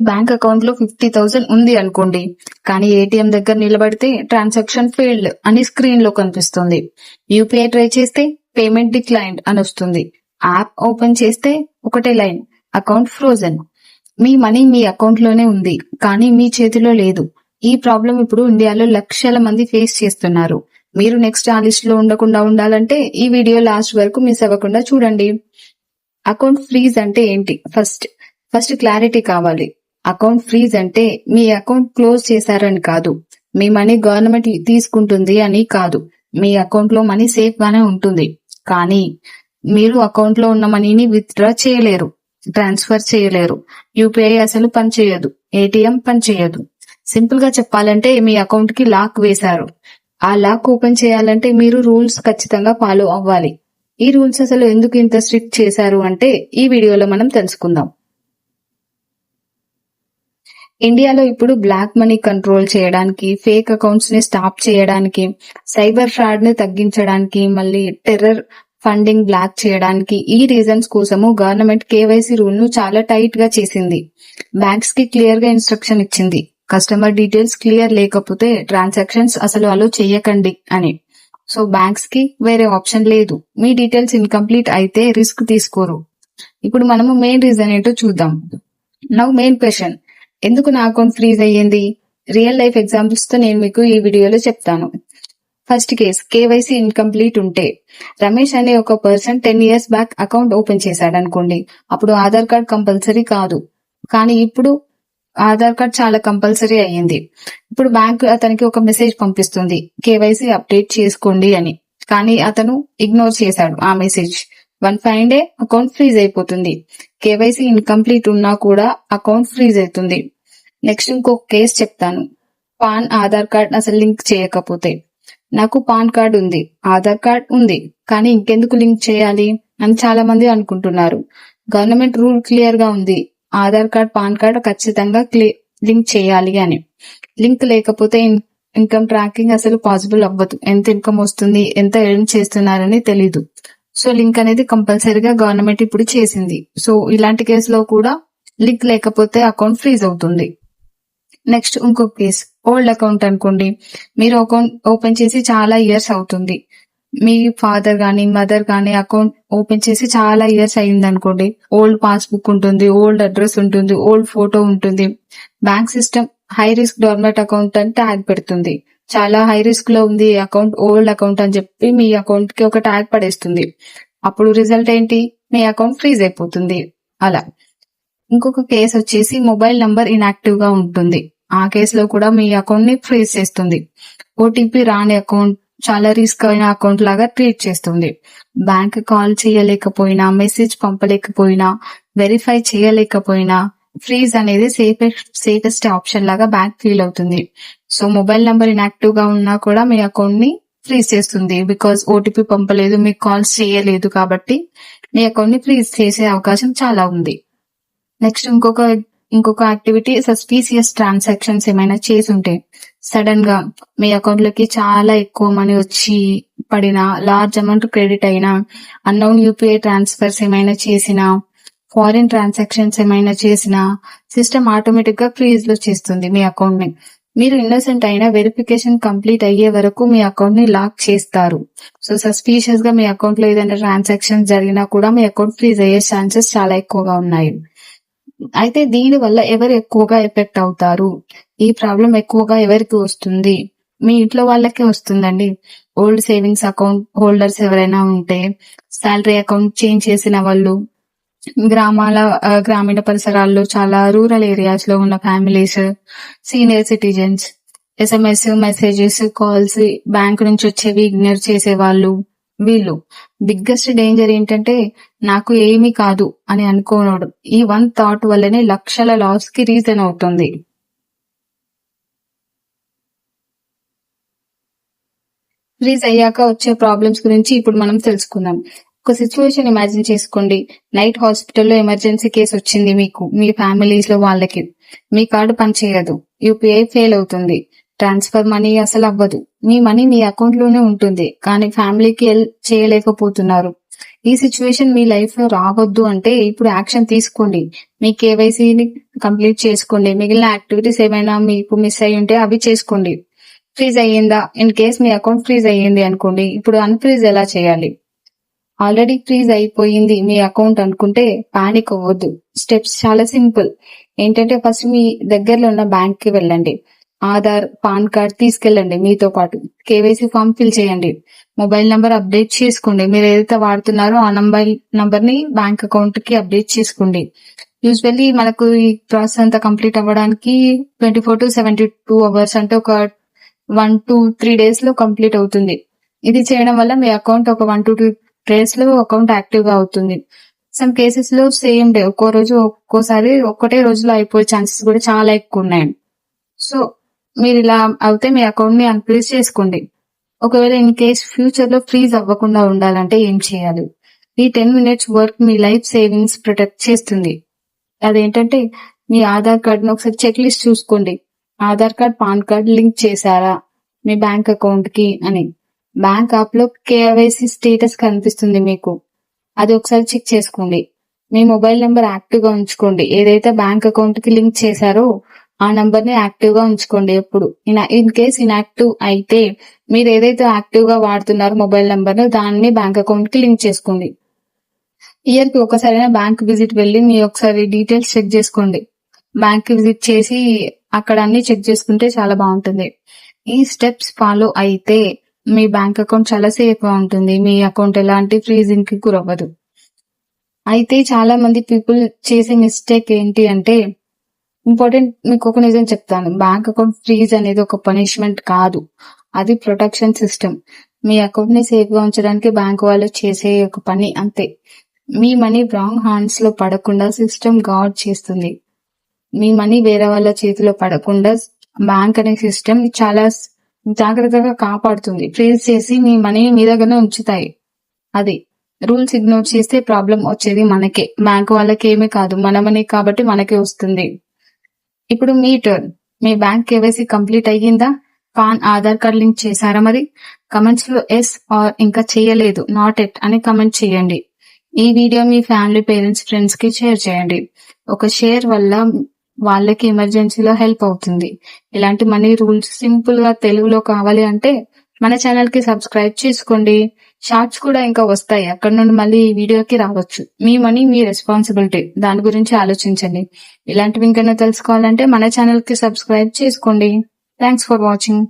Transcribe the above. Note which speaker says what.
Speaker 1: Bank account లో 50,000 ఉంది అనుకోండి, కానీ ఏటీఎం దగ్గర నిలబడితే ట్రాన్సాక్షన్ ఫెయిల్డ్ అని స్క్రీన్ లో కనిపిస్తుంది. యూపీఐ ట్రై చేస్తే పేమెంట్ డిక్లైన్డ్ అని వస్తుంది. యాప్ ఓపెన్ చేస్తే ఒకటే లైన్, అకౌంట్ ఫ్రోజన్. మీ మనీ మీ అకౌంట్ లోనే ఉంది, కానీ మీ చేతిలో లేదు. ఈ ప్రాబ్లం ఇప్పుడు ఇండియాలో లక్షల మంది ఫేస్ చేస్తున్నారు. మీరు నెక్స్ట్ ఆ లిస్ట్ లో ఉండకుండా ఉండాలంటే ఈ వీడియో లాస్ట్ వరకు మిస్ అవ్వకుండా చూడండి. అకౌంట్ ఫ్రీజ్ అంటే ఏంటి? ఫస్ట్ క్లారిటీ కావాలి. అకౌంట్ ఫ్రీజ్ అంటే మీ అకౌంట్ క్లోజ్ చేశారని కాదు, మీ మనీ గవర్నమెంట్ తీసుకుంటుంది అని కాదు. మీ అకౌంట్ లో మనీ సేఫ్ గానే ఉంటుంది, కానీ మీరు అకౌంట్ లో ఉన్న మనీని విత్డ్రా చేయలేరు, ట్రాన్స్ఫర్ చేయలేరు. యూపీఐ అసలు పనిచేయదు, ఏటీఎం పనిచేయదు. సింపుల్ గా చెప్పాలంటే మీ అకౌంట్ కి లాక్ వేశారు. ఆ లాక్ ఓపెన్ చేయాలంటే మీరు రూల్స్ ఖచ్చితంగా ఫాలో అవ్వాలి. ఈ రూల్స్ అసలు ఎందుకు ఇంత స్ట్రిక్ట్ చేశారు అంటే ఈ వీడియోలో మనం తెలుసుకుందాం. ఇండియాలో ఇప్పుడు బ్లాక్ మనీ కంట్రోల్ చేయడానికి, ఫేక్ అకౌంట్స్ ని స్టాప్ చేయడానికి, సైబర్ ఫ్రాడ్ ని తగ్గించడానికి, మళ్ళీ టెర్రర్ ఫండింగ్ బ్లాక్ చేయడానికి, ఈ రీజన్స్ కోసము గవర్నమెంట్ కేవైసీ రూల్ ను చాలా టైట్ గా చేసింది. బ్యాంక్స్ కి క్లియర్ గా ఇన్స్ట్రక్షన్ ఇచ్చింది, కస్టమర్ డీటెయిల్స్ క్లియర్ లేకపోతే ట్రాన్సాక్షన్స్ అసలు అలో చేయకండి అని. సో బ్యాంక్స్ కి వేరే ఆప్షన్ లేదు. మీ డీటెయిల్స్ ఇన్కంప్లీట్ అయితే రిస్క్ తీసుకోరు. ఇప్పుడు మనము మెయిన్ రీజన్ ఏంటో చూద్దాం. నౌ మెయిన్ క్వశ్చన్, ఎందుకు నా అకౌంట్ ఫ్రీజ్ అయ్యింది? రియల్ లైఫ్ ఎగ్జాంపుల్స్ తో నేను మీకు ఈ వీడియోలో చెప్తాను. ఫస్ట్ కేస్, కేవైసీ ఇన్కంప్లీట్ ఉంటే. రమేష్ అనే ఒక person 10 years bank account open చేశాడు అనుకోండి. అప్పుడు ఆధార్ కార్డ్ కంపల్సరీ కాదు, కానీ ఇప్పుడు ఆధార్ కార్డ్ చాలా కంపల్సరీ అయ్యింది. ఇప్పుడు బ్యాంక్ అతనికి ఒక మెసేజ్ పంపిస్తుంది, కేవైసీ అప్డేట్ చేసుకోండి అని. కానీ అతను ఇగ్నోర్ చేశాడు ఆ message. 1 fine day account freeze అయిపోతుంది. కేవైసీ ఇన్కంప్లీట్ ఉన్నా కూడా అకౌంట్ ఫ్రీజ్ అవుతుంది. నెక్స్ట్ ఇంకొక కేసు చెప్తాను. పాన్ ఆధార్ కార్డ్ అసలు లింక్ చేయకపోతే. నాకు పాన్ కార్డ్ ఉంది, ఆధార్ కార్డ్ ఉంది, కానీ ఇంకెందుకు లింక్ చేయాలి అని చాలా మంది అనుకుంటున్నారు. గవర్నమెంట్ రూల్ క్లియర్ గా ఉంది, ఆధార్ కార్డ్ పాన్ కార్డ్ ఖచ్చితంగా లింక్ చేయాలి అని. లింక్ లేకపోతే ఇన్కమ్ ట్రాకింగ్ అసలు పాసిబుల్ అవ్వదు. ఎంత ఇన్కమ్ వస్తుంది, ఎంత ఎర్న్ చేస్తున్నారని తెలీదు. సో లింక్ అనేది కంపల్సరీగా గవర్నమెంట్ ఇప్పుడు చేసింది. సో ఇలాంటి కేసులో కూడా లింక్ లేకపోతే అకౌంట్ ఫ్రీజ్ అవుతుంది. నెక్స్ట్ ఇంకొక కేసు, ఓల్డ్ అకౌంట్ అనుకోండి. మీరు అకౌంట్ ఓపెన్ చేసి చాలా ఇయర్స్ అవుతుంది. మీ ఫాదర్ గానీ మదర్ గానీ అకౌంట్ ఓపెన్ చేసి చాలా ఇయర్స్ అయింది అనుకోండి. ఓల్డ్ పాస్బుక్ ఉంటుంది, ఓల్డ్ అడ్రస్ ఉంటుంది, ఓల్డ్ ఫోటో ఉంటుంది. Bank system high risk dormant account అని ట్యాగ్ పెడుతుంది. చాలా హై రిస్క్ లో ఉంది అకౌంట్, ఓల్డ్ అకౌంట్ అని చెప్పి మీ అకౌంట్ కి ఒక ట్యాగ్ పడేస్తుంది. అప్పుడు రిజల్ట్ ఏంటి? మీ అకౌంట్ ఫ్రీజ్ అయిపోతుంది. అలా ఇంకొక కేసు వచ్చేసి, మొబైల్ నంబర్ ఇన్యాక్టివ్ గా ఉంటుంది. ఆ కేసులో కూడా మీ అకౌంట్ ని ఫ్రీజ్ చేస్తుంది. ఓటీపీ రాని అకౌంట్ చాలా రిస్క్ అయిన అకౌంట్ లాగా ట్రీట్ చేస్తుంది. బ్యాంక్ కాల్ చేయలేకపోయినా, మెసేజ్ పంపలేకపోయినా, వెరిఫై చేయలేకపోయినా ఫ్రీజ్ అనేది సేఫెస్ట్ ఆప్షన్ లాగా బ్యాంక్ ఫీల్ అవుతుంది. సో మొబైల్ నంబర్ ఇన్యాక్టివ్ గా ఉన్నా కూడా మీ అకౌంట్ ని ఫ్రీజ్ చేస్తుంది. బికాస్ ఓటీపీ పంపలేదు, మీకు కాల్స్ చేయలేదు కాబట్టి మీ అకౌంట్ ని ఫ్రీజ్ చేసే అవకాశం చాలా ఉంది. నెక్స్ట్ ఇంకొక యాక్టివిటీ, సస్పీసియస్ ట్రాన్సాక్షన్స్ ఏమైనా చేసి ఉంటే, సడన్ గా మీ అకౌంట్ లోకి చాలా ఎక్కువ మనీ వచ్చి పడినా, లార్జ్ అమౌంట్ క్రెడిట్ అయినా, అన్నౌన్ యూపీఐ ట్రాన్స్ఫర్స్ ఏమైనా చేసినా, ఫారిన్ ట్రాన్సాక్షన్స్ ఏమైనా చేసినా సిస్టమ్ ఆటోమేటిక్ గా ఫ్రీజ్ లో చేస్తుంది మీ అకౌంట్ ని. మీరు ఇన్నోసెంట్ అయినా వెరిఫికేషన్ కంప్లీట్ అయ్యే వరకు మీ అకౌంట్ ని లాక్ చేస్తారు. సో సస్పీషియస్ గా మీ అకౌంట్ లో ఏదైనా ట్రాన్సాక్షన్ జరిగినా కూడా మీ అకౌంట్ ఫ్రీజ్ అయ్యే ఛాన్సెస్ చాలా ఎక్కువగా ఉన్నాయి. అయితే దీని వల్ల ఎవరు ఎక్కువగా ఎఫెక్ట్ అవుతారు? ఈ ప్రాబ్లం ఎక్కువగా ఎవరికి వస్తుంది? మీ ఇంట్లో వాళ్ళకే వస్తుందండి. ఓల్డ్ సేవింగ్స్ అకౌంట్ హోల్డర్స్ ఎవరైనా ఉంటే, శాలరీ అకౌంట్ చేంజ్ చేసిన వాళ్ళు, గ్రామీణ పరిసరాల్లో చాలా రూరల్ ఏరియాస్ లో ఉన్న families, senior citizens, SMS messages calls bank నుంచి వచ్చేవి ఇగ్నోర్ చేసే వాళ్ళు, వీళ్ళు. బిగ్గెస్ట్ డేంజర్ ఏంటంటే, నాకు ఏమీ కాదు అని అనుకోనోడు. ఈ వన్ థాట్ వల్లనే లక్షల లాస్ కి రీజన్ అవుతుంది. ఫ్రీజ్ అయ్యాక వచ్చే ప్రాబ్లమ్స్ గురించి ఇప్పుడు మనం తెలుసుకుందాం. ఒక సిచ్యువేషన్ ఇమాజిన్ చేసుకోండి. నైట్ హాస్పిటల్లో ఎమర్జెన్సీ కేసు వచ్చింది మీకు, మీ ఫ్యామిలీస్ లో వాళ్ళకి. మీ కార్డు పనిచేయదు, యూపీఐ ఫెయిల్ అవుతుంది, ట్రాన్స్ఫర్ మనీ అసలు అవ్వదు. మీ మనీ మీ అకౌంట్ లోనే ఉంటుంది, కానీ ఫ్యామిలీకి హెల్ప్ చేయలేకపోతున్నారు. ఈ సిచ్యువేషన్ మీ లైఫ్ లో రావద్దు అంటే ఇప్పుడు యాక్షన్ తీసుకోండి. మీ కేవైసీని కంప్లీట్ చేసుకోండి. మిగిలిన యాక్టివిటీస్ ఏమైనా మీకు మిస్ అయ్యి ఉంటే అవి చేసుకోండి. ఫ్రీజ్ అయ్యిందా? In case me account freeze అయ్యింది అనుకోండి, ఇప్పుడు అన్‌ఫ్రీజ్ ఎలా చేయాలి? ఆల్రెడీ ఫ్రీజ్ అయిపోయింది మీ అకౌంట్ అనుకుంటే పానిక్ అవ్వద్దు. స్టెప్స్ చాలా సింపుల్. ఏంటంటే ఫస్ట్ మీ దగ్గరలో ఉన్న బ్యాంక్ కి వెళ్ళండి. ఆధార్, పాన్ కార్డ్ తీసుకెళ్ళండి మీతో పాటు. కేవైసీ ఫామ్ ఫిల్ చేయండి. మొబైల్ నంబర్ అప్డేట్ చేసుకోండి. మీరు ఏదైతే వాడుతున్నారో ఆ నంబర్ ని బ్యాంక్ అకౌంట్ కి అప్డేట్ చేసుకోండి. యూజువల్లీ మనకు ఈ ప్రాసెస్ అంతా కంప్లీట్ అవ్వడానికి 24 to 72 అవర్స్ అంటే ఒక 1 to 3 days లో కంప్లీట్ అవుతుంది. ఇది చేయడం వల్ల మీ అకౌంట్ ఒక 1 to 2 days లో అకౌంట్ యాక్టివ్ గా అవుతుంది. సమ్ కేసెస్ లో సేమ్ డే, ఒక్కో రోజు ఒక్కోసారి ఒక్కటే రోజులో అయిపోయే ఛాన్సెస్ కూడా చాలా ఎక్కువ ఉన్నాయి. సో మీరు ఇలా అయితే మీ అకౌంట్ ని అన్‌ఫ్రీజ్ చేసుకోండి. ఒకవేళ ఇన్ కేస్ ఫ్యూచర్ లో ఫ్రీజ్ అవ్వకుండా ఉండాలంటే ఏం చేయాలి? ఈ 10 minutes వర్క్ మీ లైఫ్ సేవింగ్స్ ప్రొటెక్ట్ చేస్తుంది. అదేంటంటే మీ ఆధార్ కార్డ్ ను ఒకసారి చెక్ లిస్ట్ చూసుకోండి. Aadhaar card, pan card link చేశారా మీ బ్యాంక్ అకౌంట్ కి అని. బ్యాంక్ యాప్ లో కేవైసీ స్టేటస్ కనిపిస్తుంది మీకు. అది ఒకసారి చెక్ చేసుకోండి. మీ మొబైల్ నెంబర్ యాక్టివ్ గా ఉంచుకోండి. ఏదైతే బ్యాంక్ అకౌంట్ కి లింక్ చేశారో ఆ నంబర్ ని యాక్టివ్ గా ఉంచుకోండి ఎప్పుడు. ఇన్ కేస్ ఇన్యాక్టివ్ అయితే మీరు ఏదైతే యాక్టివ్ గా వాడుతున్నారో మొబైల్ నెంబర్ దాన్ని బ్యాంక్ అకౌంట్ కి లింక్ చేసుకోండి. ఇయర్ కి ఒకసారైనా బ్యాంక్ విజిట్ వెళ్ళి మీ ఒకసారి డీటెయిల్స్ చెక్ చేసుకోండి. బ్యాంక్ కి విజిట్ చేసి అక్కడ అన్ని చెక్ చేసుకుంటే చాలా బాగుంటుంది. ఈ స్టెప్స్ ఫాలో అయితే మీ బ్యాంక్ అకౌంట్ చాలా సేఫ్ గా ఉంటుంది. మీ అకౌంట్ ఎలాంటి ఫ్రీజింగ్ కి గురవ్వదు. అయితే చాలా మంది పీపుల్ చేసే మిస్టేక్ ఏంటి అంటే, ఇంపార్టెంట్ మీకు ఒక నిజం చెప్తాను. బ్యాంక్ అకౌంట్ ఫ్రీజ్ అనేది ఒక పనిష్మెంట్ కాదు, అది ప్రొటెక్షన్ సిస్టమ్. మీ అకౌంట్ ని సేఫ్ గా ఉంచడానికి బ్యాంక్ వాళ్ళు చేసే ఒక పని అంతే. మీ మనీ రాంగ్ హ్యాండ్స్ లో పడకుండా సిస్టమ్ గార్డ్ చేస్తుంది. మీ మనీ వేరే వాళ్ళ చేతిలో పడకుండా బ్యాంక్ అనే సిస్టమ్ చాలా జాగ్రత్తగా కాపాడుతుంది. ఫ్రీజ్ చేసి మీ మనీ మీ దగ్గరనే ఉంచుతాయి. అది రూల్స్ ఇగ్నోర్ చేస్తే ప్రాబ్లం వచ్చేది మనకే, బ్యాంక్ వాళ్ళకి ఏమీ కాదు. మన మనీ కాబట్టి మనకే వస్తుంది. ఇప్పుడు మీ టర్న్. మీ బ్యాంక్ కేవైసీ కంప్లీట్ అయ్యిందా? పాన్, ఆధార్ కార్డ్ లింక్ చేశారా? మరి కమెంట్స్ లో ఎస్ ఆర్ ఇంకా చేయలేదు, నాట్ ఎట్ అని కమెంట్ చేయండి. ఈ వీడియో మీ ఫ్యామిలీ, పేరెంట్స్, ఫ్రెండ్స్ కి షేర్ చేయండి. ఒక షేర్ వల్ల వాళ్ళకి ఎమర్జెన్సీలో హెల్ప్ అవుతుంది. ఇలాంటి మనీ రూల్స్ సింపుల్ గా తెలుగులో కావాలి అంటే మన ఛానల్ కి సబ్స్క్రైబ్ చేసుకోండి. షార్ట్స్ కూడా ఇంకా వస్తాయి, అక్కడ నుండి మళ్ళీ ఈ వీడియోకి రావచ్చు. మీ మనీ మీ రెస్పాన్సిబిలిటీ, దాని గురించి ఆలోచించండి. ఇలాంటివి ఇంకా తెలుసుకోవాలంటే మన ఛానల్ కి సబ్స్క్రైబ్ చేసుకోండి. Thanks for watching.